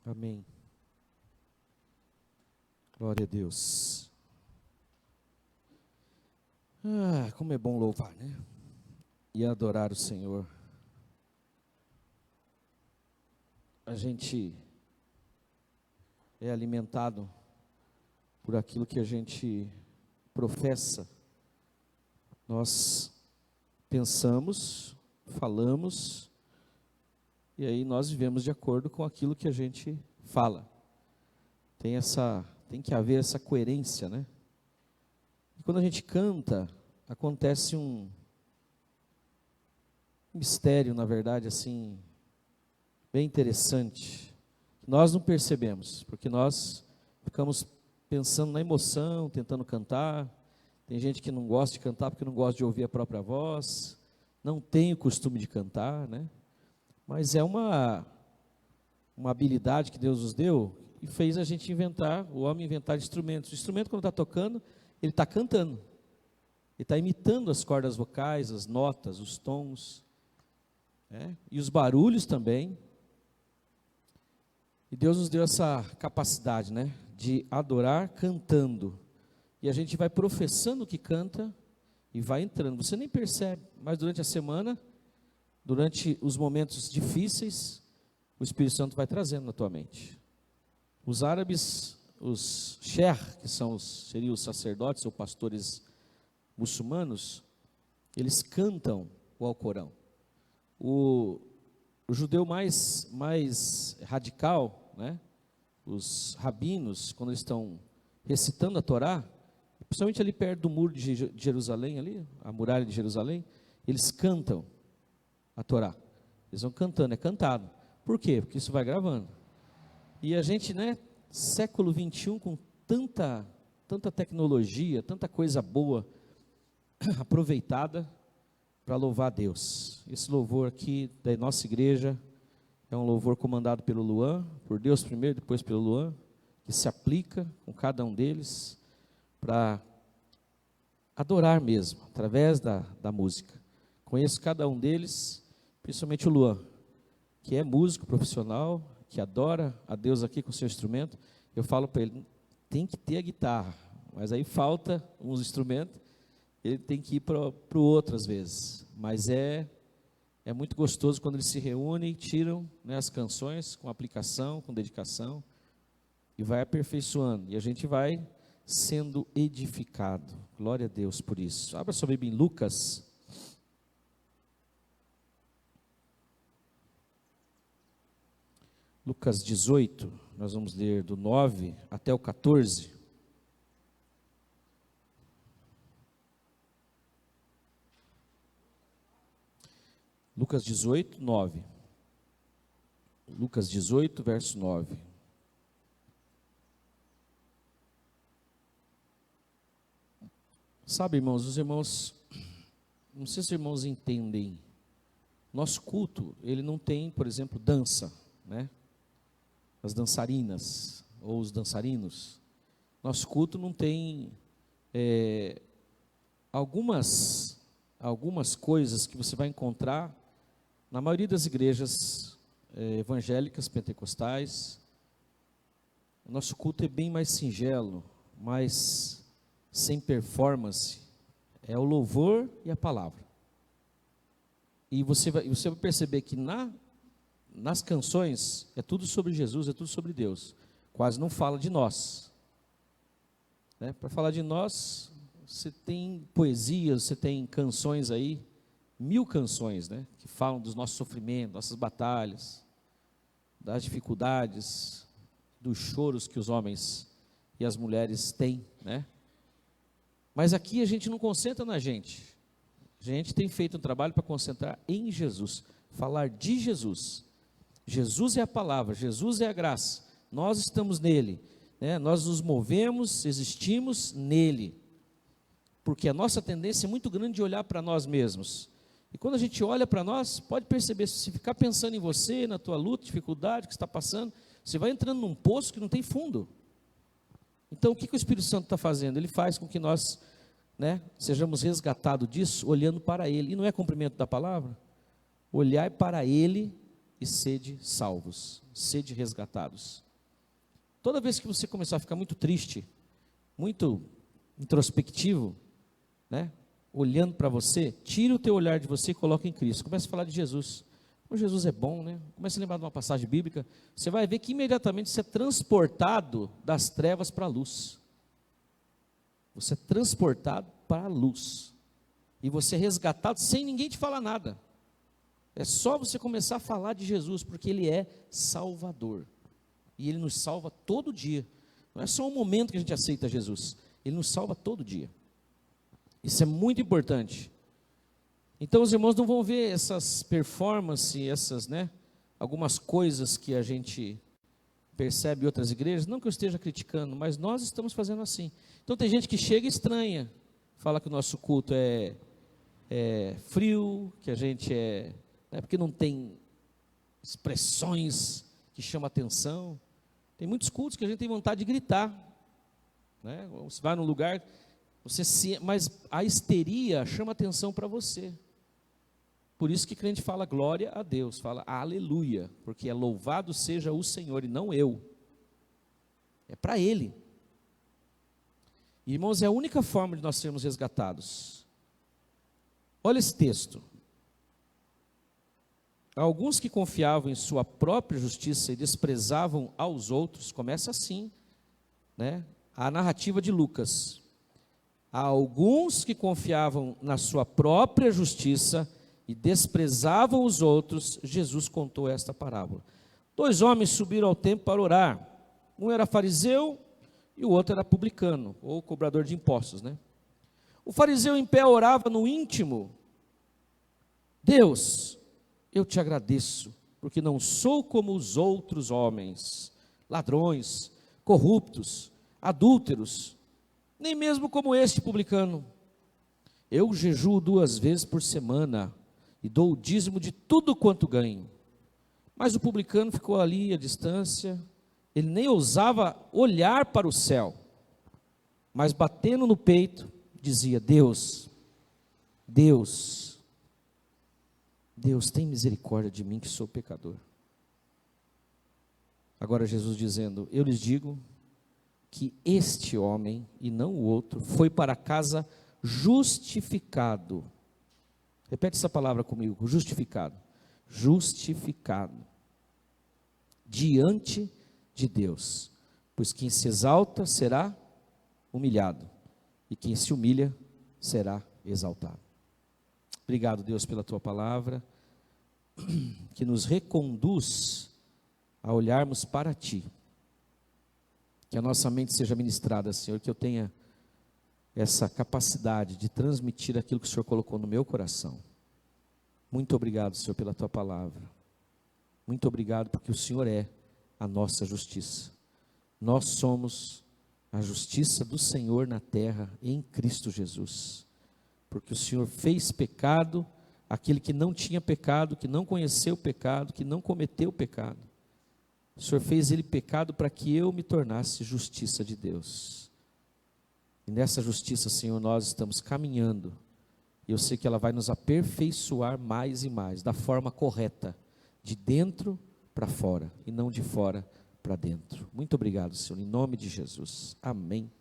Amém. Glória a Deus. Como é bom louvar, né? E adorar o Senhor. A gente é alimentado por aquilo que a gente professa. Nós pensamos, falamos, e aí nós vivemos de acordo com aquilo que a gente fala. Tem que haver essa coerência, né? E quando a gente canta, acontece um mistério, na verdade, assim, bem interessante. Nós não percebemos, porque nós ficamos pensando na emoção, tentando cantar. Tem gente que não gosta de cantar porque não gosta de ouvir a própria voz, não tem o costume de cantar, né? Mas é uma habilidade que Deus nos deu e fez a gente o homem inventar instrumentos. O instrumento, quando está tocando, ele está cantando. Ele está imitando as cordas vocais, as notas, os tons, né? E os barulhos também. E Deus nos deu essa capacidade, né, de adorar cantando. E a gente vai professando o que canta e vai entrando. Você nem percebe, mas durante a semana, durante os momentos difíceis, o Espírito Santo vai trazendo na tua mente. Os árabes, os sheikh, que seriam os sacerdotes ou pastores muçulmanos, eles cantam o Alcorão. O judeu mais radical, né, os rabinos, quando eles estão recitando a Torá, principalmente ali perto do muro de Jerusalém, ali, a muralha de Jerusalém, eles cantam a Torá. Eles vão cantando, é cantado. Por quê? Porque isso vai gravando. E a gente, né, século 21, com tanta tecnologia, tanta coisa boa aproveitada para louvar a Deus. Esse louvor aqui da nossa igreja é um louvor comandado pelo Luan, por Deus primeiro, depois pelo Luan, que se aplica com cada um deles para adorar mesmo, através da música. Conheço cada um deles, principalmente o Luan, que é músico profissional, que adora a Deus aqui com o seu instrumento. Eu falo para ele, tem que ter a guitarra, mas aí falta uns instrumentos, ele tem que ir para o outro às vezes. Mas é muito gostoso quando eles se reúnem, tiram, né, as canções com aplicação, com dedicação, e vai aperfeiçoando, e a gente vai sendo edificado. Glória a Deus por isso. Abra sua Bíblia em Lucas. Lucas 18, nós vamos ler do 9 até o 14. Lucas 18, 9. Lucas 18, verso 9. Sabe, irmãos, os irmãos, não sei se os irmãos entendem, nosso culto, ele não tem, por exemplo, dança, né? As dançarinas, ou os dançarinos. Nosso culto não tem algumas coisas que você vai encontrar na maioria das igrejas evangélicas, pentecostais. O nosso culto é bem mais singelo, mais sem performance, é o louvor e a palavra. E você vai perceber que nas canções é tudo sobre Jesus, é tudo sobre Deus. Quase não fala de nós, né? Para falar de nós, você tem poesias, você tem canções aí, 1000 canções, né, que falam dos nossos sofrimentos, nossas batalhas, das dificuldades, dos choros que os homens e as mulheres têm, né? Mas aqui a gente não concentra na gente. A gente tem feito um trabalho para concentrar em Jesus, falar de Jesus. Jesus é a palavra, Jesus é a graça. Nós estamos nele, né? Nós nos movemos, existimos nele. Porque a nossa tendência é muito grande de olhar para nós mesmos. E quando a gente olha para nós, pode perceber, se ficar pensando em você, na tua luta, dificuldade que você está passando, você vai entrando num poço que não tem fundo. Então, o que o Espírito Santo está fazendo? Ele faz com que nós, né, sejamos resgatados disso, olhando para Ele. E não é cumprimento da palavra? Olhar para Ele e sede salvos, sede resgatados. Toda vez que você começar a ficar muito triste, muito introspectivo, né? Olhando para você, tira o teu olhar de você e coloca em Cristo. Comece a falar de Jesus. Como Jesus é bom, né? Comece a lembrar de uma passagem bíblica. Você vai ver que imediatamente você é transportado das trevas para a luz. Você é transportado para a luz. E você é resgatado sem ninguém te falar nada. É só você começar a falar de Jesus, porque Ele é Salvador. E Ele nos salva todo dia. Não é só um momento que a gente aceita Jesus. Ele nos salva todo dia. Isso é muito importante. Então os irmãos não vão ver essas performances, algumas coisas que a gente percebe em outras igrejas, não que eu esteja criticando, mas nós estamos fazendo assim. Então tem gente que chega e estranha, fala que o nosso culto é frio, que a gente porque não tem expressões que chamam atenção. Tem muitos cultos que a gente tem vontade de gritar, né? Você vai num lugar, mas a histeria chama atenção para você. Por isso que o crente fala glória a Deus, fala aleluia, porque é louvado seja o Senhor e não eu. É para Ele. Irmãos, é a única forma de nós sermos resgatados. Olha esse texto. Alguns que confiavam em sua própria justiça e desprezavam aos outros, começa assim, né? A narrativa de Lucas. Há alguns que confiavam na sua própria justiça e desprezavam os outros, Jesus contou esta parábola. 2 homens subiram ao templo para orar. Um era fariseu e o outro era publicano, ou cobrador de impostos, né? O fariseu em pé orava no íntimo: Deus, eu te agradeço, porque não sou como os outros homens, ladrões, corruptos, adúlteros, nem mesmo como este publicano. Eu jejuo 2 vezes por semana e dou o dízimo de tudo quanto ganho. Mas o publicano ficou ali à distância, ele nem ousava olhar para o céu, mas batendo no peito, dizia: Deus, tem misericórdia de mim que sou pecador. Agora Jesus dizendo: eu lhes digo que este homem, e não o outro, foi para casa justificado. Repete essa palavra comigo: justificado. Justificado diante de Deus. Pois quem se exalta será humilhado, e quem se humilha será exaltado. Obrigado, Deus, pela tua palavra, que nos reconduz a olharmos para ti. Que a nossa mente seja ministrada, Senhor, que eu tenha essa capacidade de transmitir aquilo que o Senhor colocou no meu coração. Muito obrigado, Senhor, pela tua palavra. Muito obrigado porque o Senhor é a nossa justiça. Nós somos a justiça do Senhor na terra em Cristo Jesus. Porque o Senhor fez pecado aquele que não tinha pecado, que não conheceu o pecado, que não cometeu o pecado. O Senhor fez ele pecado para que eu me tornasse justiça de Deus. E nessa justiça, Senhor, nós estamos caminhando. E eu sei que ela vai nos aperfeiçoar mais e mais, da forma correta, de dentro para fora, e não de fora para dentro. Muito obrigado, Senhor, em nome de Jesus. Amém.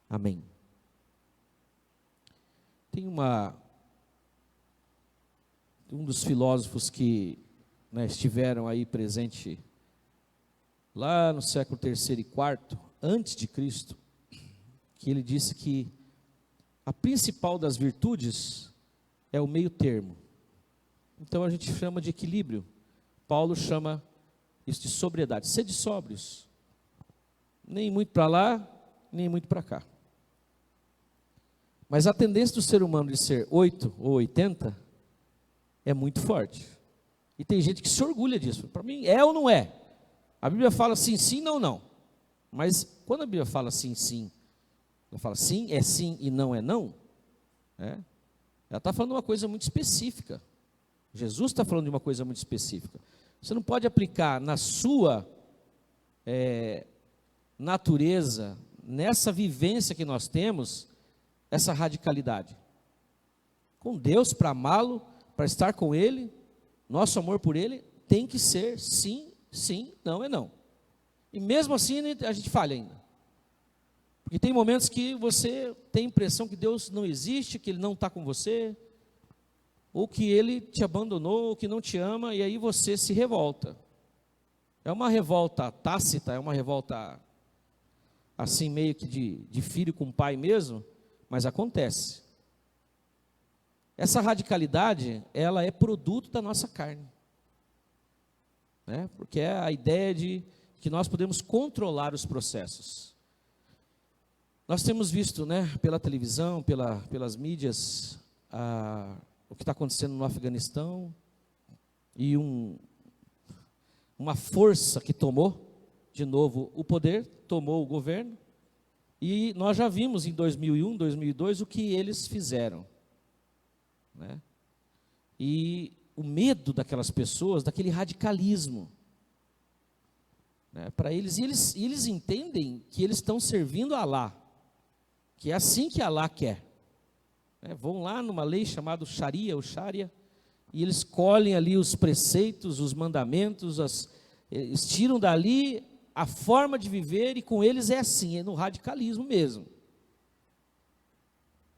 Amém. Tem um dos filósofos que estiveram aí presente lá no século III e IV, antes de Cristo, que ele disse que a principal das virtudes é o meio termo. Então a gente chama de equilíbrio. Paulo chama isso de sobriedade. Sede sóbrios, nem muito para lá, nem muito para cá. Mas a tendência do ser humano de ser 8 ou 80 é muito forte. E tem gente que se orgulha disso. Para mim, é ou não é? A Bíblia fala sim, sim, não, não. Mas quando a Bíblia fala sim, sim, ela fala sim e não é não, ela está falando de uma coisa muito específica. Jesus está falando de uma coisa muito específica. Você não pode aplicar na sua natureza, nessa vivência que nós temos, essa radicalidade. Com Deus, para amá-lo, para estar com Ele, nosso amor por Ele tem que ser sim, sim, não é não. E mesmo assim a gente falha ainda. Porque tem momentos que você tem a impressão que Deus não existe, que Ele não está com você, ou que Ele te abandonou, ou que não te ama, e aí você se revolta. É uma revolta tácita, é uma revolta assim meio que de filho com pai mesmo, mas acontece. Essa radicalidade, ela é produto da nossa carne. Né? Porque é a ideia de que nós podemos controlar os processos. Nós temos visto, né, pela televisão, pelas mídias, o que está acontecendo no Afeganistão, e uma força que tomou, de novo, o poder, tomou o governo, e nós já vimos em 2001, 2002, o que eles fizeram. Né? E o medo daquelas pessoas, daquele radicalismo, né, para eles, e eles entendem que eles estão servindo a Alá, que é assim que Alá quer. Né? Vão lá numa lei chamada Sharia, ou Sharia, e eles colhem ali os preceitos, os mandamentos, eles tiram dali a forma de viver, e com eles é assim, é no radicalismo mesmo.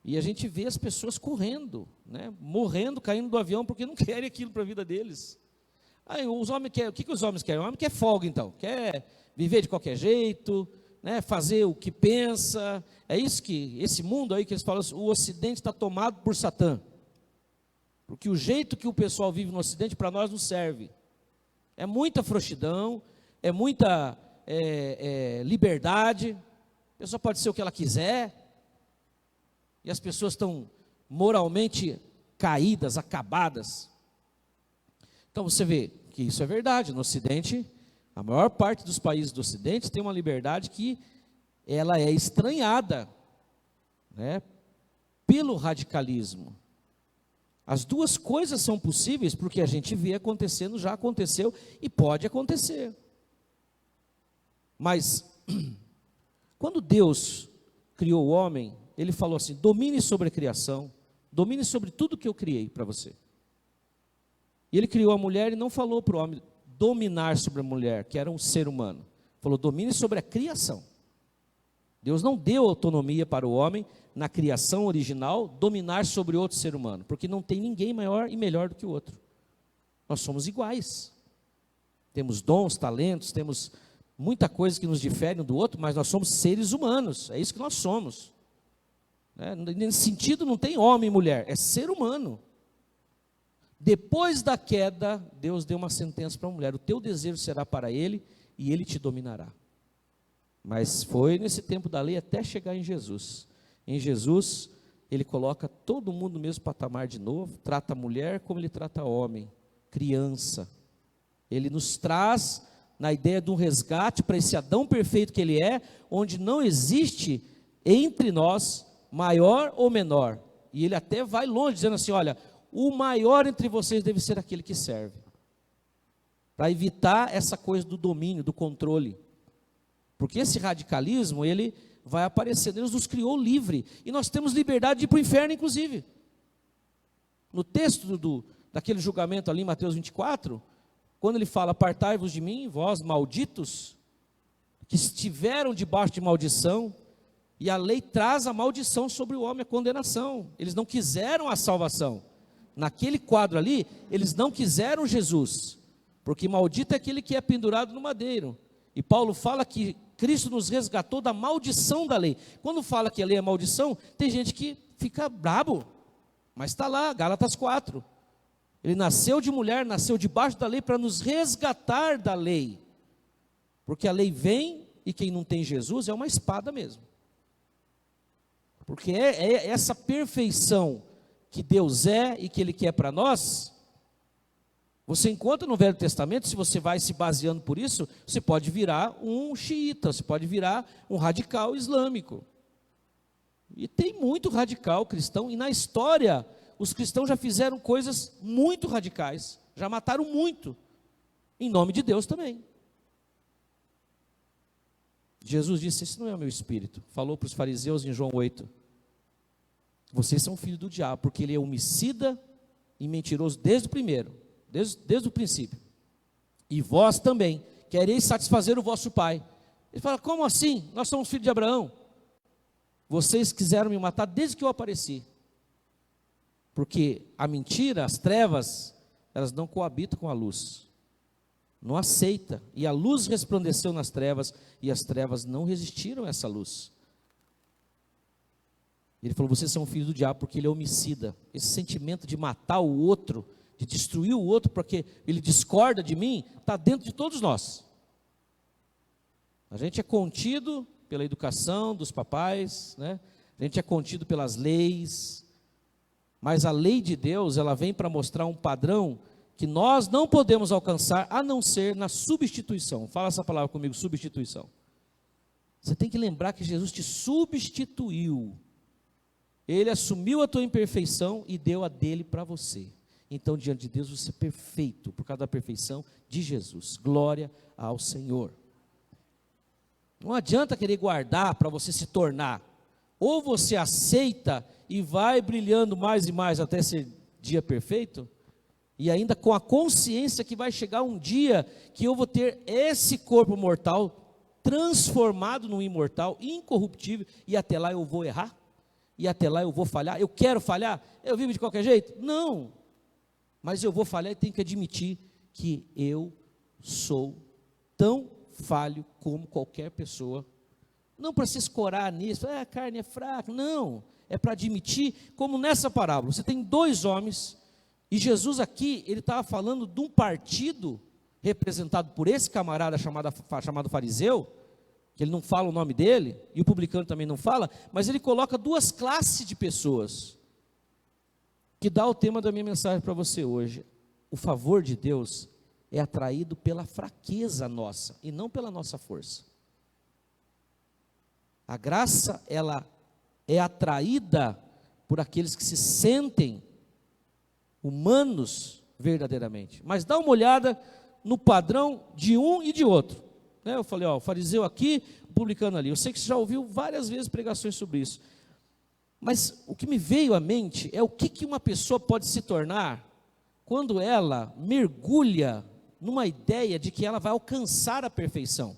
E a gente vê as pessoas correndo, né, morrendo, caindo do avião, porque não querem aquilo para a vida deles. Aí, os homens querem, o que os homens querem? O homem quer folga, então, quer viver de qualquer jeito, né, fazer o que pensa. É isso que, esse mundo aí que eles falam, o Ocidente está tomado por Satã. Porque o jeito que o pessoal vive no Ocidente, para nós não serve. É muita frouxidão, é muita liberdade, a pessoa pode ser o que ela quiser, e as pessoas estão moralmente caídas, acabadas. Então você vê que isso é verdade. No Ocidente, a maior parte dos países do Ocidente tem uma liberdade que ela é estranhada, né, pelo radicalismo. As duas coisas são possíveis porque a gente vê acontecendo, já aconteceu e pode acontecer. Mas, quando Deus criou o homem, Ele falou assim: domine sobre a criação, domine sobre tudo que eu criei para você. E Ele criou a mulher e não falou para o homem dominar sobre a mulher, que era um ser humano. Falou: domine sobre a criação. Deus não deu autonomia para o homem, na criação original, dominar sobre outro ser humano, porque não tem ninguém maior e melhor do que o outro. Nós somos iguais. Temos dons, talentos, temos muita coisa que nos difere um do outro, mas nós somos seres humanos, é isso que nós somos. Nesse sentido não tem homem e mulher, é ser humano. Depois da queda, Deus deu uma sentença para a mulher: o teu desejo será para ele e ele te dominará. Mas foi nesse tempo da lei até chegar em Jesus. Em Jesus, Ele coloca todo mundo no mesmo patamar de novo, trata a mulher como Ele trata o homem, criança. Ele nos traz na ideia de um resgate para esse Adão perfeito que Ele é, onde não existe entre nós maior ou menor. E Ele até vai longe, dizendo assim: olha, o maior entre vocês deve ser aquele que serve. Para evitar essa coisa do domínio, do controle. Porque esse radicalismo, ele vai aparecer. Deus nos criou livre, e nós temos liberdade de ir para o inferno, inclusive. No texto daquele julgamento ali em Mateus 24, quando ele fala: apartai-vos de mim, vós malditos, que estiveram debaixo de maldição, e a lei traz a maldição sobre o homem, a condenação. Eles não quiseram a salvação. Naquele quadro ali, eles não quiseram Jesus, porque maldito é aquele que é pendurado no madeiro. E Paulo fala que Cristo nos resgatou da maldição da lei. Quando fala que a lei é maldição, tem gente que fica brabo, mas está lá, Gálatas 4. Ele nasceu de mulher, nasceu debaixo da lei para nos resgatar da lei. Porque a lei vem, e quem não tem Jesus é uma espada mesmo. Porque é essa perfeição que Deus é e que Ele quer para nós. Você encontra no Velho Testamento, se você vai se baseando por isso, você pode virar um xiita, você pode virar um radical islâmico. E tem muito radical cristão, e na história, os cristãos já fizeram coisas muito radicais, já mataram muito, em nome de Deus também. Jesus disse: esse não é o meu espírito. Falou para os fariseus em João 8, vocês são filhos do diabo, porque ele é homicida e mentiroso desde o princípio. e vós também quereis satisfazer o vosso pai. Ele fala, como assim? Nós somos filhos de Abraão. Vocês quiseram me matar desde que eu apareci. Porque a mentira, as trevas, elas não coabitam com a luz. Não aceita. E a luz resplandeceu nas trevas, e as trevas não resistiram a essa luz. Ele falou, vocês são filhos do diabo, porque ele é homicida. Esse sentimento de matar o outro, de destruir o outro, porque ele discorda de mim, está dentro de todos nós. A gente é contido pela educação dos papais, né? A gente é contido pelas leis, mas a lei de Deus, ela vem para mostrar um padrão que nós não podemos alcançar, a não ser na substituição. Fala essa palavra comigo, substituição. Você tem que lembrar que Jesus te substituiu. Ele assumiu a tua imperfeição e deu a dele para você. Então, diante de Deus, você é perfeito, por causa da perfeição de Jesus. Glória ao Senhor. Não adianta querer guardar para você se tornar. Ou você aceita e vai brilhando mais e mais até ser dia perfeito, e ainda com a consciência que vai chegar um dia que eu vou ter esse corpo mortal transformado num imortal, incorruptível, e até lá eu vou errar, e até lá eu vou falhar. Eu quero falhar? Eu vivo de qualquer jeito? Não, mas eu vou falhar e tenho que admitir que eu sou tão falho como qualquer pessoa. Não para se escorar nisso, a carne é fraca, não, é para admitir, como nessa parábola, você tem dois homens, e Jesus aqui, ele estava falando de um partido, representado por esse camarada chamado fariseu, que ele não fala o nome dele, e o publicano também não fala, mas ele coloca duas classes de pessoas, que dá o tema da minha mensagem para você hoje. O favor de Deus é atraído pela fraqueza nossa, e não pela nossa força. A graça, ela é atraída por aqueles que se sentem humanos verdadeiramente. Mas dá uma olhada no padrão de um e de outro. Né? Eu falei, ó, o fariseu aqui, o publicano ali. Eu sei que você já ouviu várias vezes pregações sobre isso. Mas o que me veio à mente é o que uma pessoa pode se tornar quando ela mergulha numa ideia de que ela vai alcançar a perfeição.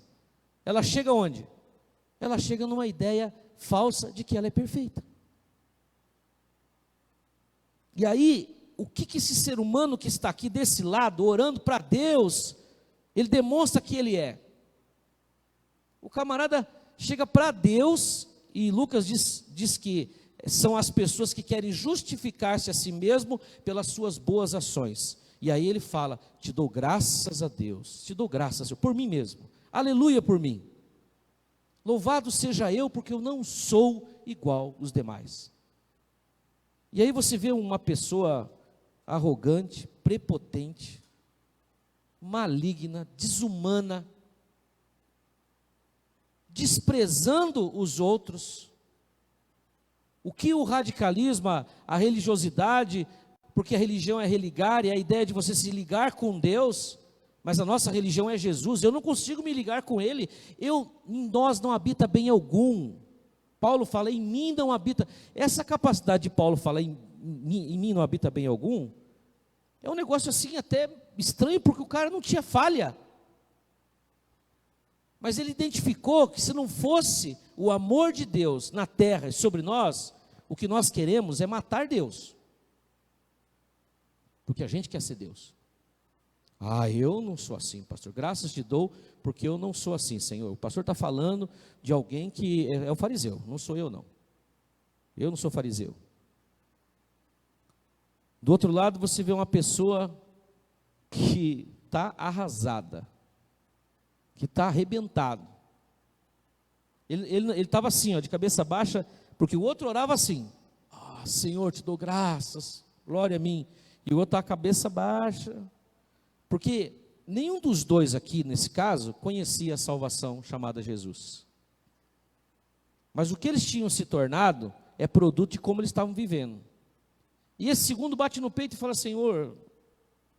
Ela chega onde? Ela chega numa ideia falsa de que ela é perfeita. E aí, o que esse ser humano que está aqui desse lado, orando para Deus, ele demonstra que ele é? O camarada chega para Deus, e Lucas diz que são as pessoas que querem justificar-se a si mesmo pelas suas boas ações. E aí ele fala, te dou graças a Deus, te dou graças, Senhor, por mim mesmo, aleluia por mim. Louvado seja eu, porque eu não sou igual os demais. E aí você vê uma pessoa arrogante, prepotente, maligna, desumana, desprezando os outros. O que o radicalismo, a religiosidade, porque a religião é religar, e a ideia de você se ligar com Deus, mas a nossa religião é Jesus, eu não consigo me ligar com Ele, em nós não habita bem algum. Paulo fala, em mim não habita, essa capacidade de Paulo falar, em mim não habita bem algum, é um negócio assim até estranho, porque o cara não tinha falha, mas ele identificou que se não fosse o amor de Deus na terra e sobre nós, o que nós queremos é matar Deus, porque a gente quer ser Deus. Eu não sou assim, pastor, graças te dou, porque eu não sou assim, Senhor. O pastor está falando de alguém que é o fariseu, não sou eu não. Eu não sou fariseu. Do outro lado você vê uma pessoa que está arrasada, que está arrebentado. Ele estava assim, ó, de cabeça baixa, porque o outro orava assim, Senhor, te dou graças, glória a mim. E o outro está a cabeça baixa, porque nenhum dos dois aqui, nesse caso, conhecia a salvação chamada Jesus. Mas o que eles tinham se tornado é produto de como eles estavam vivendo. E esse segundo bate no peito e fala, Senhor,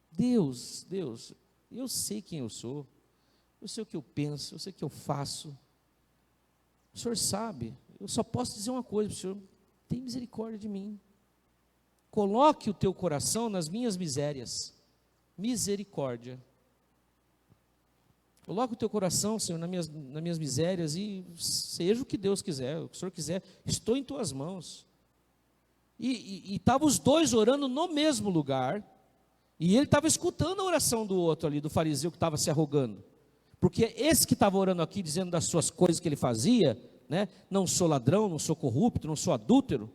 Deus, eu sei quem eu sou, eu sei o que eu penso, eu sei o que eu faço. O Senhor sabe, eu só posso dizer uma coisa, Senhor, tem misericórdia de mim. Coloque o teu coração nas minhas misérias. Misericórdia. Coloca o teu coração, Senhor, nas minhas misérias, e seja o que Deus quiser, o que o Senhor quiser, estou em tuas mãos. E estavam os dois orando no mesmo lugar, e ele estava escutando a oração do outro ali, do fariseu que estava se arrogando. Porque esse que estava orando aqui, dizendo das suas coisas que ele fazia, né? Não sou ladrão, não sou corrupto, não sou adúltero,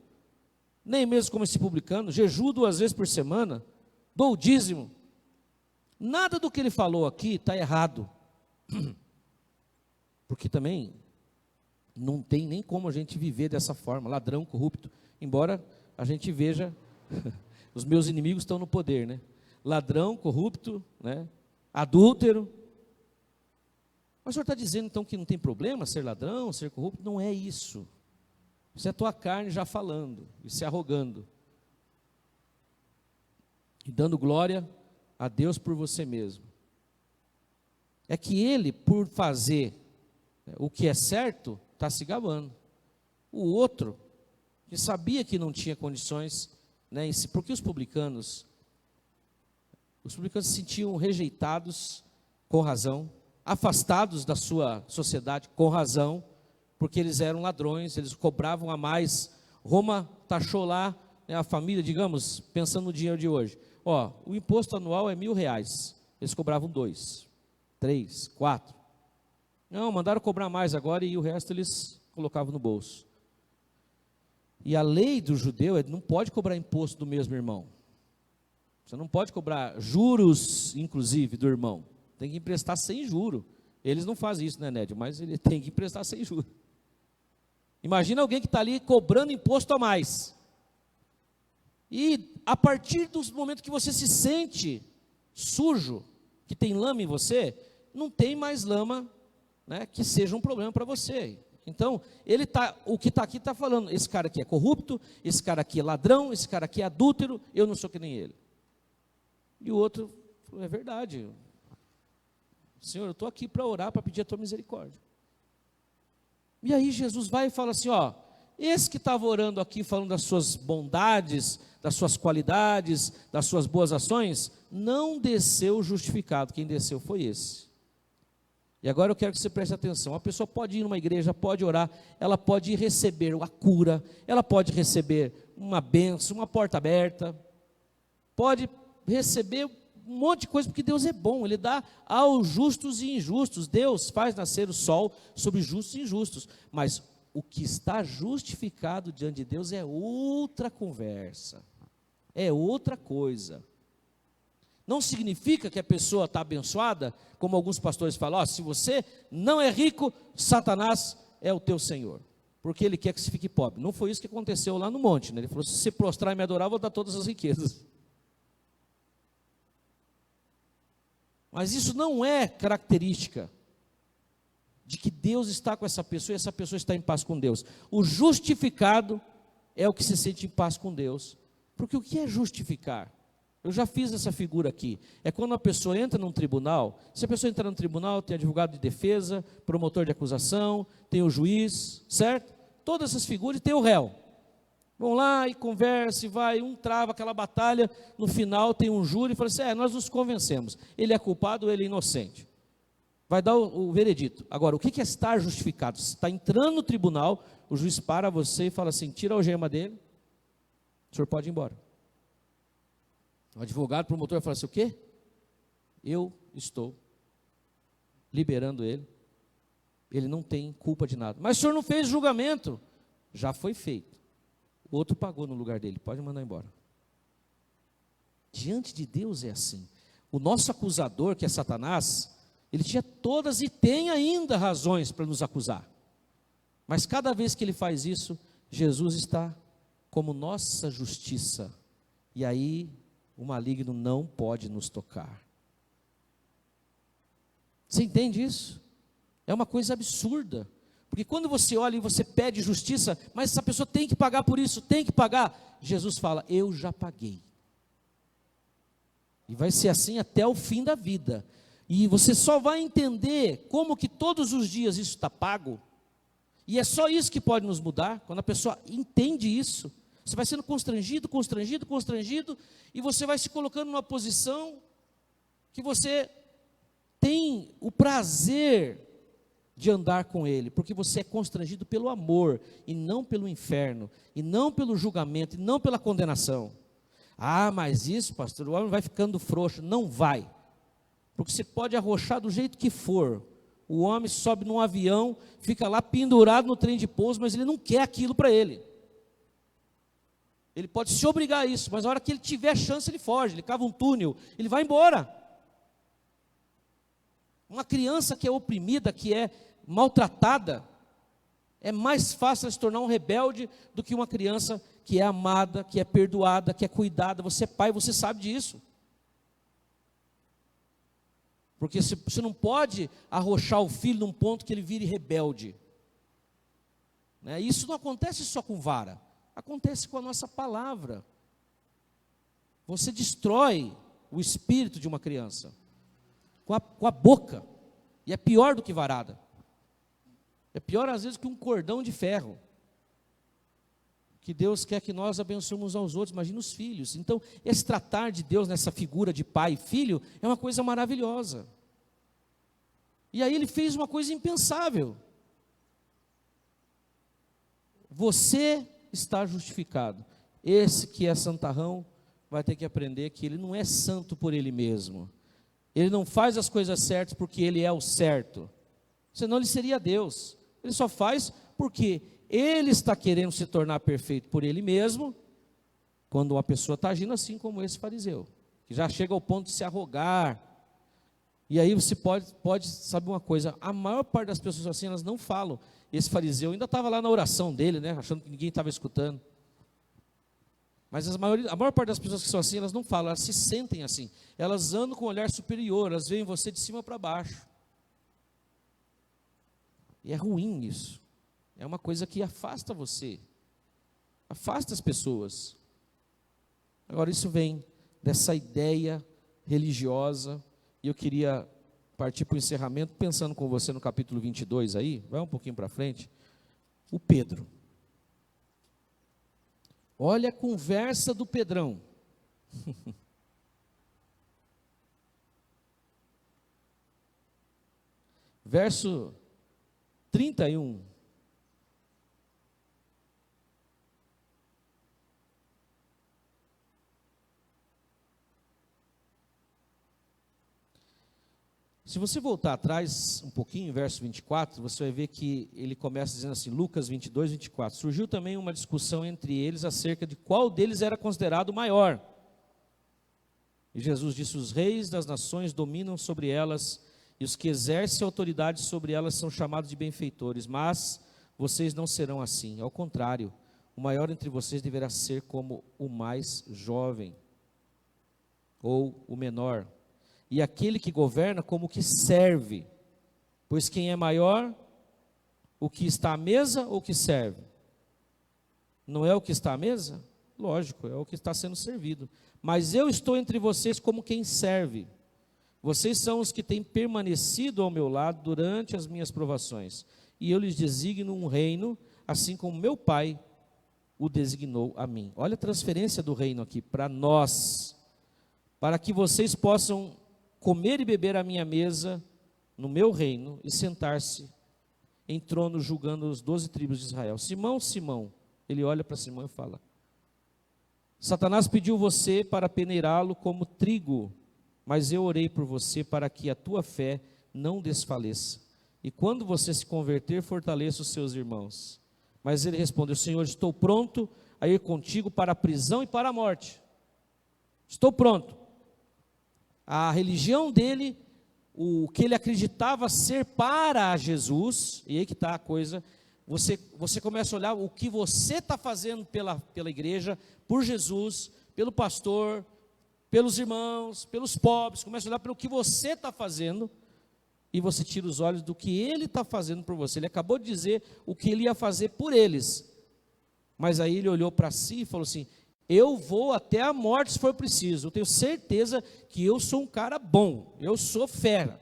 nem mesmo como esse publicano, jejuo 2 vezes por semana, dou o dízimo. Nada do que ele falou aqui está errado. Porque também não tem nem como a gente viver dessa forma, ladrão, corrupto, embora a gente veja, os meus inimigos estão no poder, né? Ladrão, corrupto, né? Adúltero. Mas o senhor está dizendo então que não tem problema ser ladrão, ser corrupto? Não é isso. Isso é a tua carne já falando e se arrogando. E dando glória a Deus por você mesmo. É que ele, por fazer o que é certo, está se gabando. O outro, que sabia que não tinha condições, né, porque os publicanos se sentiam rejeitados com razão, afastados da sua sociedade com razão, porque eles eram ladrões, eles cobravam a mais. Roma taxou lá, né, a família, digamos, pensando no dinheiro de hoje. O imposto anual é R$1.000, eles cobravam 2, 3, 4. Não, mandaram cobrar mais agora e o resto eles colocavam no bolso. E a lei do judeu não pode cobrar imposto do mesmo irmão. Você não pode cobrar juros, inclusive, do irmão. Tem que emprestar sem juro. Eles não fazem isso, né, Nédio? Mas ele tem que emprestar sem juro. Imagina alguém que está ali cobrando imposto a mais. E a partir do momento que você se sente sujo, que tem lama em você, não tem mais lama, né, que seja um problema para você. Então, o que está aqui está falando, esse cara aqui é corrupto, esse cara aqui é ladrão, esse cara aqui é adúltero, eu não sou que nem ele. E o outro falou, é verdade, Senhor, eu estou aqui para orar, para pedir a tua misericórdia. E aí Jesus vai e fala assim, esse que estava orando aqui, falando das suas bondades, das suas qualidades, das suas boas ações, não desceu justificado, quem desceu foi esse. E agora eu quero que você preste atenção, a pessoa pode ir numa igreja, pode orar, ela pode receber a cura, ela pode receber uma bênção, uma porta aberta, pode receber um monte de coisa, porque Deus é bom, Ele dá aos justos e injustos. Deus faz nascer o sol sobre justos e injustos, mas o que está justificado diante de Deus é outra conversa, é outra coisa. Não significa que a pessoa está abençoada, como alguns pastores falam, se você não é rico, Satanás é o teu senhor, porque ele quer que você fique pobre. Não foi isso que aconteceu lá no monte, né? Ele falou, se você prostrar e me adorar, eu vou dar todas as riquezas. Mas isso não é característica de que Deus está com essa pessoa e essa pessoa está em paz com Deus. O justificado é o que se sente em paz com Deus. Porque o que é justificar? Eu já fiz essa figura aqui. É quando a pessoa entra num tribunal. Se a pessoa entrar num tribunal, tem advogado de defesa, promotor de acusação, tem o juiz, certo? Todas essas figuras, e tem o réu. Vão lá e conversa, e vai, um trava aquela batalha, no final tem um júri e fala assim, nós nos convencemos, ele é culpado ou ele é inocente. Vai dar o veredito. Agora, o que é estar justificado? Você está entrando no tribunal, o juiz para você e fala assim, tira a algema dele, o senhor pode ir embora. O advogado, o promotor vai falar assim, o quê? Eu estou liberando ele, ele não tem culpa de nada. Mas o senhor não fez julgamento? Já foi feito. O outro pagou no lugar dele, pode mandar embora. Diante de Deus é assim. O nosso acusador, que é Satanás, ele tinha todas e tem ainda razões para nos acusar. Mas cada vez que ele faz isso, Jesus está como nossa justiça. E aí o maligno não pode nos tocar. Você entende isso? É uma coisa absurda. Porque quando você olha e você pede justiça, mas essa pessoa tem que pagar por isso, tem que pagar. Jesus fala, eu já paguei. E vai ser assim até o fim da vida. E você só vai entender como que todos os dias isso está pago. E é só isso que pode nos mudar, quando a pessoa entende isso. Você vai sendo constrangido, e você vai se colocando numa posição que você tem o prazer de andar com Ele, porque você é constrangido pelo amor, e não pelo inferno, e não pelo julgamento, e não pela condenação. Ah, mas isso, pastor, o homem vai ficando frouxo. Não vai, porque você pode arrochar do jeito que for. O homem sobe num avião, fica lá pendurado no trem de pouso, mas ele não quer aquilo para ele. Ele pode se obrigar a isso, mas na hora que ele tiver chance, ele foge, ele cava um túnel, ele vai embora. Uma criança que é oprimida, que é maltratada, é mais fácil se tornar um rebelde do que uma criança que é amada, que é perdoada, que é cuidada. Você é pai, você sabe disso. Porque você não pode arrochar o filho num ponto que ele vire rebelde. Né? Isso não acontece só com vara, acontece com a nossa palavra. Você destrói o espírito de uma criança com a boca, e é pior do que varada. É pior às vezes que um cordão de ferro. Que Deus quer que nós abençoemos uns aos outros, imagina os filhos. Então, esse tratar de Deus nessa figura de pai e filho é uma coisa maravilhosa. E aí ele fez uma coisa impensável. Você está justificado. Esse que é santarrão vai ter que aprender que ele não é santo por ele mesmo. Ele não faz as coisas certas porque ele é o certo. Senão ele seria Deus. Ele só faz porque ele está querendo se tornar perfeito por ele mesmo, quando uma pessoa está agindo assim como esse fariseu, que já chega ao ponto de se arrogar. E aí você pode saber uma coisa, a maior parte das pessoas assim, elas não falam. Esse fariseu ainda estava lá na oração dele, né, achando que ninguém estava escutando. Mas a maior parte das pessoas que são assim, elas não falam, elas se sentem assim. Elas andam com um olhar superior, elas veem você de cima para baixo. E é ruim isso. É uma coisa que afasta você. Afasta as pessoas. Agora isso vem dessa ideia religiosa. E eu queria partir para o encerramento, pensando com você no capítulo 22 aí. Vai um pouquinho para frente. O Pedro. Olha a conversa do Pedrão. Verso 31. Se você voltar atrás um pouquinho, verso 24, você vai ver que ele começa dizendo assim, Lucas 22, 24. Surgiu também uma discussão entre eles acerca de qual deles era considerado maior. E Jesus disse, os reis das nações dominam sobre elas, e os que exercem autoridade sobre elas são chamados de benfeitores, mas vocês não serão assim. Ao contrário, o maior entre vocês deverá ser como o mais jovem, ou o menor. E aquele que governa como que serve. Pois quem é maior, o que está à mesa ou o que serve? Não é o que está à mesa? Lógico, é o que está sendo servido. Mas eu estou entre vocês como quem serve. Vocês são os que têm permanecido ao meu lado durante as minhas provações. E eu lhes designo um reino, assim como meu Pai o designou a mim. Olha a transferência do reino aqui para nós. Para que vocês possam comer e beber à minha mesa, no meu reino, e sentar-se em trono julgando os 12 tribos de Israel. Simão, Simão, ele olha para Simão e fala, Satanás pediu você para peneirá-lo como trigo, mas eu orei por você para que a tua fé não desfaleça. E quando você se converter, fortaleça os seus irmãos. Mas ele respondeu, Senhor, estou pronto a ir contigo para a prisão e para a morte. Estou pronto. A religião dele, o que ele acreditava ser para Jesus, e aí que está a coisa, você começa a olhar o que você está fazendo pela igreja, por Jesus, pelo pastor, pelos irmãos, pelos pobres, começa a olhar pelo que você está fazendo, e você tira os olhos do que ele está fazendo por você. Ele acabou de dizer o que ele ia fazer por eles, mas aí ele olhou para si e falou assim, eu vou até a morte se for preciso, eu tenho certeza que eu sou um cara bom, eu sou fera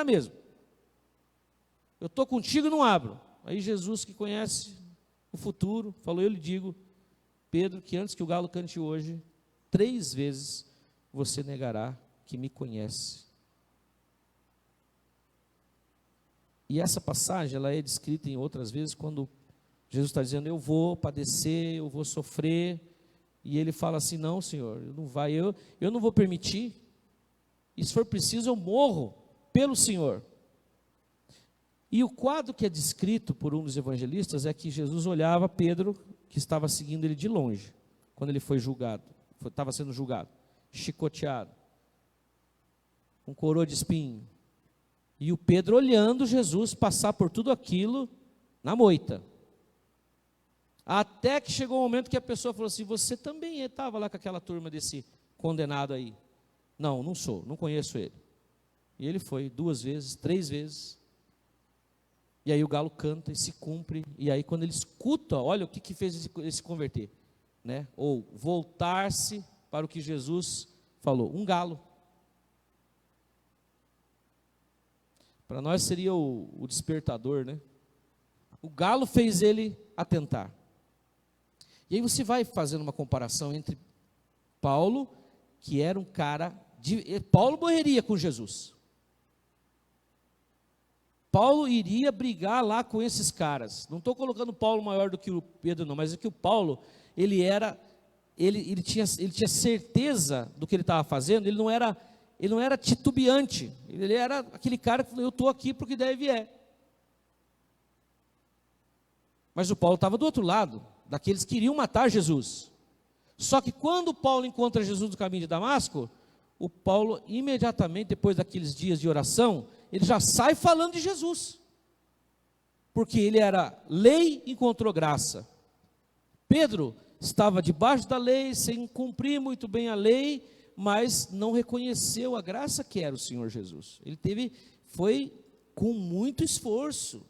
mesmo, eu estou contigo e não abro. Aí Jesus, que conhece o futuro, falou, eu lhe digo, Pedro, que antes que o galo cante hoje, 3 vezes você negará que me conhece. E essa passagem, ela é descrita em outras vezes, quando Jesus está dizendo, eu vou padecer, eu vou sofrer, e ele fala assim, não, Senhor, eu não vou permitir, e se for preciso eu morro pelo Senhor. E o quadro que é descrito por um dos evangelistas é que Jesus olhava Pedro, que estava seguindo ele de longe, quando ele foi julgado, estava sendo julgado, chicoteado, com coroa de espinho, e o Pedro olhando Jesus passar por tudo aquilo na moita, até que chegou o momento que a pessoa falou assim, você também estava lá com aquela turma desse condenado aí? Não, não sou, não conheço ele. E ele foi 2 vezes, 3 vezes, e aí o galo canta e se cumpre, e aí quando ele escuta, olha o que fez ele se converter, né? Ou voltar-se para o que Jesus falou, um galo. Para nós seria o despertador, né? O galo fez ele atentar. E aí você vai fazendo uma comparação entre Paulo, que era um cara, Paulo morreria com Jesus. Paulo iria brigar lá com esses caras. Não estou colocando Paulo maior do que o Pedro não, mas é que o Paulo, ele tinha certeza do que ele estava fazendo, ele não era titubeante, ele era aquele cara que falou, eu estou aqui porque deve Mas o Paulo estava do outro lado, daqueles que queriam matar Jesus. Só que quando Paulo encontra Jesus no caminho de Damasco, o Paulo imediatamente, depois daqueles dias de oração, ele já sai falando de Jesus. Porque ele era lei, encontrou graça. Pedro estava debaixo da lei, sem cumprir muito bem a lei, mas não reconheceu a graça que era o Senhor Jesus. Foi com muito esforço.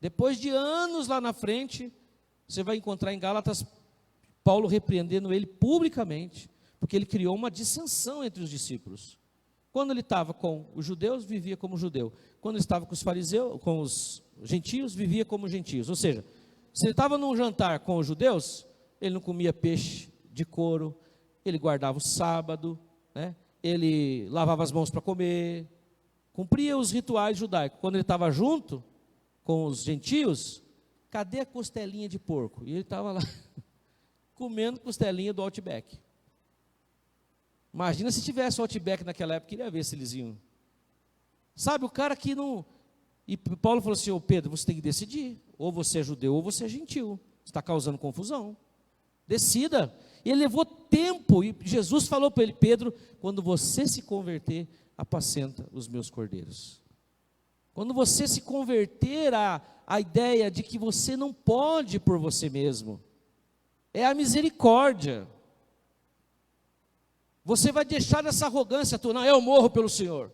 Depois de anos lá na frente, você vai encontrar em Gálatas, Paulo repreendendo ele publicamente, porque ele criou uma dissensão entre os discípulos. Quando ele estava com os judeus, vivia como judeu. Quando ele estava com os fariseus, com os gentios, vivia como gentios. Ou seja, se ele estava num jantar com os judeus, ele não comia peixe de couro, ele guardava o sábado, né? Ele lavava as mãos para comer, cumpria os rituais judaicos. Quando ele estava junto com os gentios, cadê a costelinha de porco? E ele estava lá, comendo costelinha do Outback. Imagina se tivesse o Outback naquela época, queria ver se eles iam. Sabe, o cara que não... E Paulo falou assim, ô Pedro, você tem que decidir, ou você é judeu ou você é gentil, você está causando confusão, decida. E ele levou tempo, e Jesus falou para ele, Pedro, quando você se converter, apacenta os meus cordeiros. Quando você se converter à ideia de que você não pode por você mesmo, é a misericórdia. Você vai deixar essa arrogância tua, não, eu morro pelo Senhor.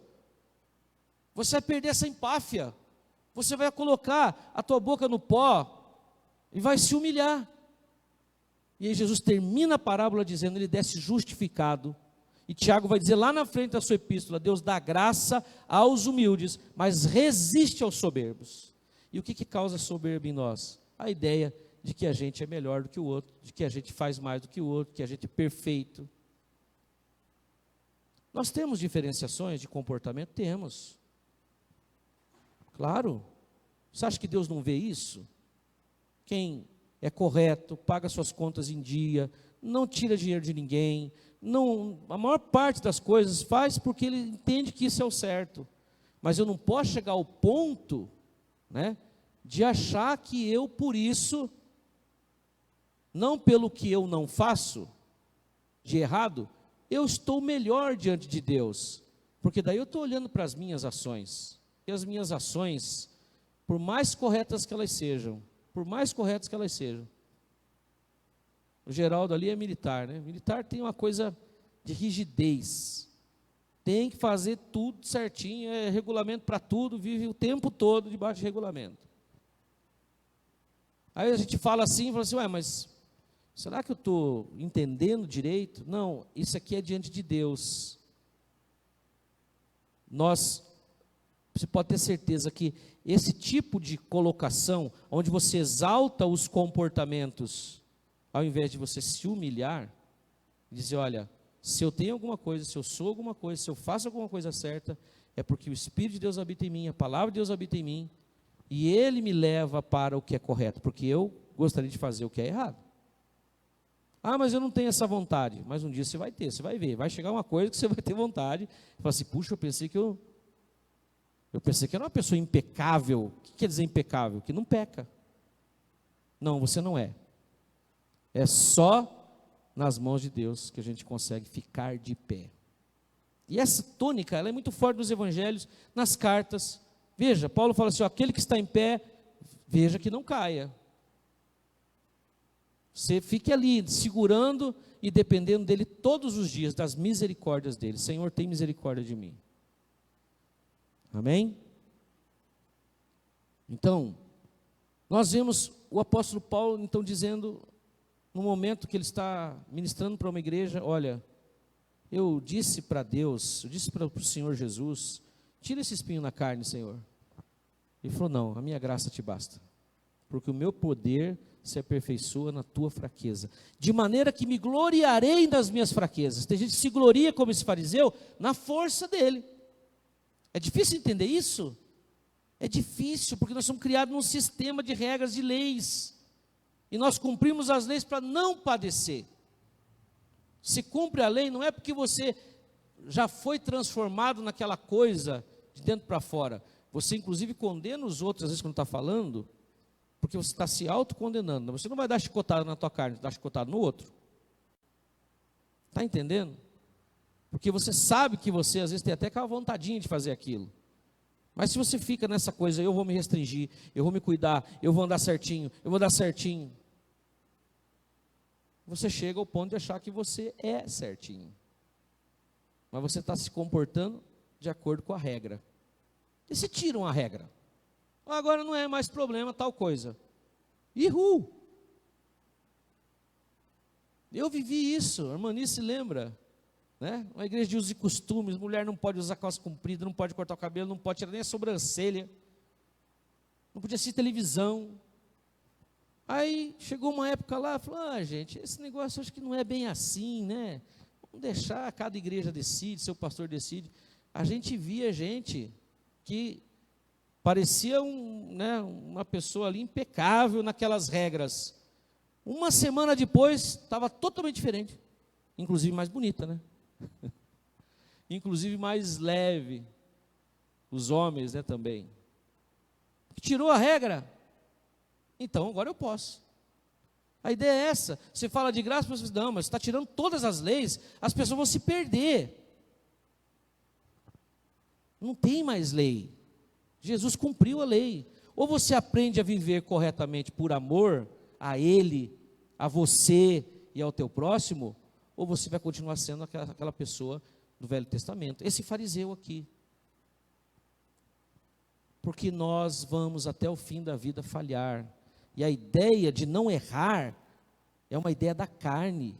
Você vai perder essa empáfia. Você vai colocar a tua boca no pó e vai se humilhar. E aí Jesus termina a parábola dizendo, ele desce justificado. E Tiago vai dizer lá na frente da sua epístola, Deus dá graça aos humildes, mas resiste aos soberbos. E o que causa soberba em nós? A ideia de que a gente é melhor do que o outro, de que a gente faz mais do que o outro, que a gente é perfeito. Nós temos diferenciações de comportamento? Temos. Claro. Você acha que Deus não vê isso? Quem é correto, paga suas contas em dia, não tira dinheiro de ninguém, a maior parte das coisas faz porque ele entende que isso é o certo. Mas eu não posso chegar ao ponto, né, de achar que eu, por isso, não pelo que eu não faço, de errado, eu estou melhor diante de Deus. Porque daí eu estou olhando para as minhas ações. E as minhas ações, por mais corretas que elas sejam, o Geraldo ali é militar, né? Militar tem uma coisa de rigidez. Tem que fazer tudo certinho, é regulamento para tudo, vive o tempo todo debaixo de regulamento. Aí a gente fala assim, ué, mas será que eu estou entendendo direito? Não, isso aqui é diante de Deus. Você pode ter certeza que esse tipo de colocação, onde você exalta os comportamentos, ao invés de você se humilhar, dizer, olha, se eu tenho alguma coisa, se eu sou alguma coisa, se eu faço alguma coisa certa, é porque o Espírito de Deus habita em mim, a palavra de Deus habita em mim, e Ele me leva para o que é correto, porque eu gostaria de fazer o que é errado. Ah, mas eu não tenho essa vontade. Mas um dia você vai ter, você vai ver. Vai chegar uma coisa que você vai ter vontade. Você fala assim, puxa, eu pensei que eu era uma pessoa impecável. O que quer dizer impecável? Que não peca. Não, você não é. É só nas mãos de Deus que a gente consegue ficar de pé. E essa tônica, ela é muito forte nos evangelhos, nas cartas. Veja, Paulo fala assim, ó, aquele que está em pé, veja que não caia. Você fique ali, segurando e dependendo dele todos os dias, das misericórdias dele. Senhor, tem misericórdia de mim. Amém? Então, nós vemos o apóstolo Paulo, então, dizendo, no momento que ele está ministrando para uma igreja, olha, eu disse para Deus, eu disse para o Senhor Jesus, tira esse espinho na carne, Senhor. Ele falou, não, a minha graça te basta, porque o meu poder se aperfeiçoa na tua fraqueza, de maneira que me gloriarei das minhas fraquezas. Tem gente que se gloria como esse fariseu, na força dele. É difícil entender isso? É difícil, porque nós somos criados num sistema de regras, de leis, e nós cumprimos as leis para não padecer. Se cumpre a lei, não é porque você já foi transformado naquela coisa, de dentro para fora. Você inclusive condena os outros, às vezes quando está falando, porque você está se autocondenando. Você não vai dar chicotada na tua carne, dar chicotada no outro. Está entendendo? Porque você sabe que você às vezes tem até aquela vontadinha de fazer aquilo. Mas se você fica nessa coisa, eu vou me restringir, eu vou me cuidar, eu vou andar certinho, eu vou dar certinho. Você chega ao ponto de achar que você é certinho. Mas você está se comportando de acordo com a regra. E se tiram a regra? Agora não é mais problema tal coisa. Ihu! Eu vivi isso, a irmanice se lembra, né? Uma igreja de usos e costumes, mulher não pode usar calça comprida, não pode cortar o cabelo, não pode tirar nem a sobrancelha, não podia assistir televisão. Aí chegou uma época lá, falou, gente, esse negócio acho que não é bem assim, né? Vamos deixar, cada igreja decide, seu pastor decide. A gente via gente que parecia uma pessoa ali impecável naquelas regras. Uma semana depois, estava totalmente diferente. Inclusive mais bonita, né? Inclusive mais leve. Os homens, né, também. Tirou a regra. Então, agora eu posso. A ideia é essa. Você fala de graça, mas não, mas você está tirando todas as leis, as pessoas vão se perder. Não tem mais lei. Jesus cumpriu a lei. Ou você aprende a viver corretamente por amor a Ele, a você e ao teu próximo, ou você vai continuar sendo aquela pessoa do Velho Testamento. Esse fariseu aqui. Porque nós vamos até o fim da vida falhar. E a ideia de não errar é uma ideia da carne.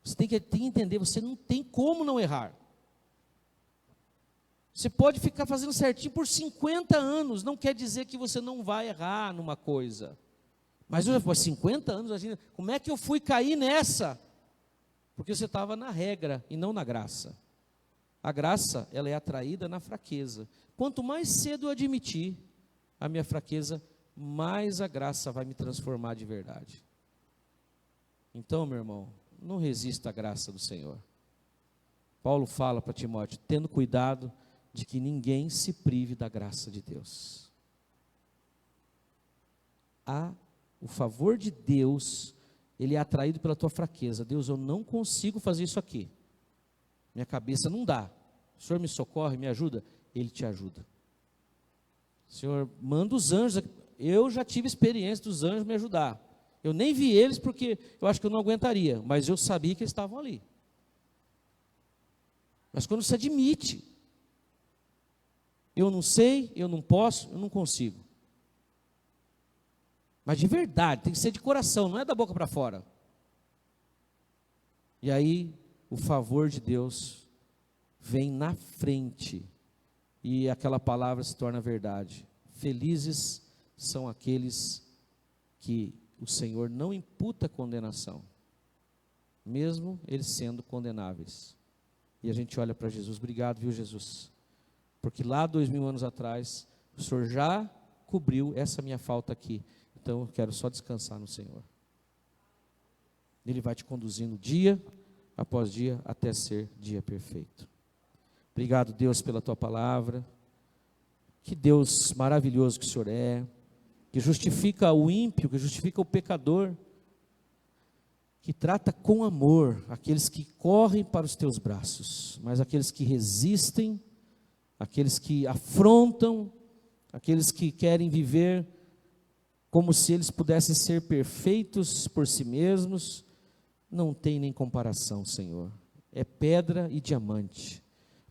Você tem que entender, você não tem como não errar. Você pode ficar fazendo certinho por 50 anos, não quer dizer que você não vai errar numa coisa. Mas eu por 50 anos, imagina, como é que eu fui cair nessa? Porque você estava na regra e não na graça. A graça, ela é atraída na fraqueza. Quanto mais cedo eu admitir a minha fraqueza, mais a graça vai me transformar de verdade. Então, meu irmão, não resista à graça do Senhor. Paulo fala para Timóteo, tendo cuidado de que ninguém se prive da graça de Deus. O favor de Deus, ele é atraído pela tua fraqueza. Deus, eu não consigo fazer isso aqui. Minha cabeça não dá. O Senhor me socorre, me ajuda? Ele te ajuda. Senhor, manda os anjos. Eu já tive experiência dos anjos me ajudar. Eu nem vi eles porque eu acho que eu não aguentaria, mas eu sabia que eles estavam ali. Mas quando você admite, eu não sei, eu não posso, eu não consigo. Mas de verdade, tem que ser de coração, não é da boca para fora. E aí, o favor de Deus vem na frente, e aquela palavra se torna verdade. Felizes são aqueles que o Senhor não imputa condenação, mesmo eles sendo condenáveis. E a gente olha para Jesus, obrigado, viu, Jesus? porque lá 2000 anos atrás, o Senhor já cobriu essa minha falta aqui. Então eu quero só descansar no Senhor. Ele vai te conduzindo dia após dia até ser dia perfeito. Obrigado, Deus, pela tua palavra. Que Deus maravilhoso que o Senhor é, que justifica o ímpio, que justifica o pecador, que trata com amor aqueles que correm para os teus braços, mas aqueles que resistem, aqueles que afrontam, aqueles que querem viver como se eles pudessem ser perfeitos por si mesmos, não tem nem comparação, Senhor. É pedra e diamante,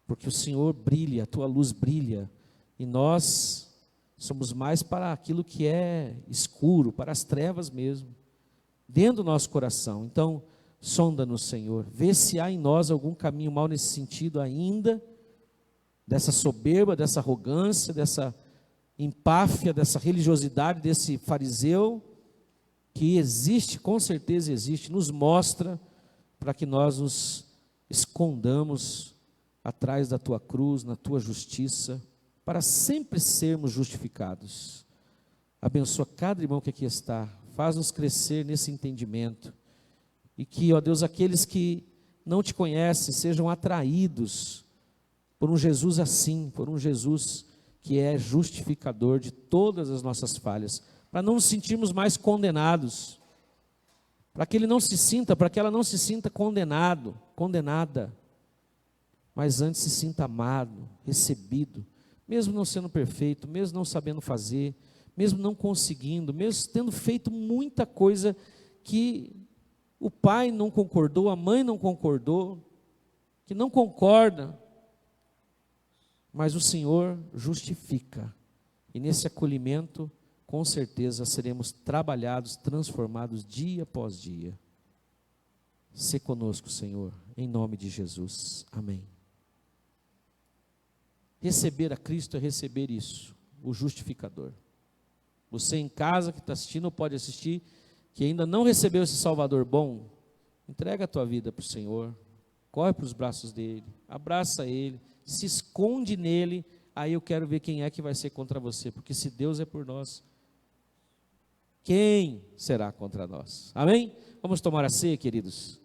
porque o Senhor brilha, a tua luz brilha, e nós somos mais para aquilo que é escuro, para as trevas mesmo, dentro do nosso coração. Então, sonda-nos, Senhor, vê se há em nós algum caminho mal nesse sentido ainda, dessa soberba, dessa arrogância, dessa empáfia, dessa religiosidade, desse fariseu, que existe, com certeza existe, nos mostra, para que nós nos escondamos atrás da tua cruz, na tua justiça, para sempre sermos justificados. Abençoa cada irmão que aqui está, faz-nos crescer nesse entendimento, e que, ó Deus, aqueles que não te conhecem, sejam atraídos por um Jesus assim, por um Jesus que é justificador de todas as nossas falhas, para não nos sentirmos mais condenados, para que ele não se sinta, para que ela não se sinta condenado, condenada, mas antes se sinta amado, recebido, mesmo não sendo perfeito, mesmo não sabendo fazer, mesmo não conseguindo, mesmo tendo feito muita coisa que o pai não concordou, a mãe não concordou, que não concorda, mas o Senhor justifica, e nesse acolhimento, com certeza, seremos trabalhados, transformados dia após dia. Se conosco, Senhor, em nome de Jesus, amém. Receber a Cristo é receber isso, o justificador. Você em casa que está assistindo ou pode assistir, que ainda não recebeu esse Salvador bom, entrega a tua vida para o Senhor, corre para os braços dele, abraça ele, se esconde nele, aí eu quero ver quem é que vai ser contra você, porque se Deus é por nós, quem será contra nós? Amém? Vamos tomar a ceia, queridos?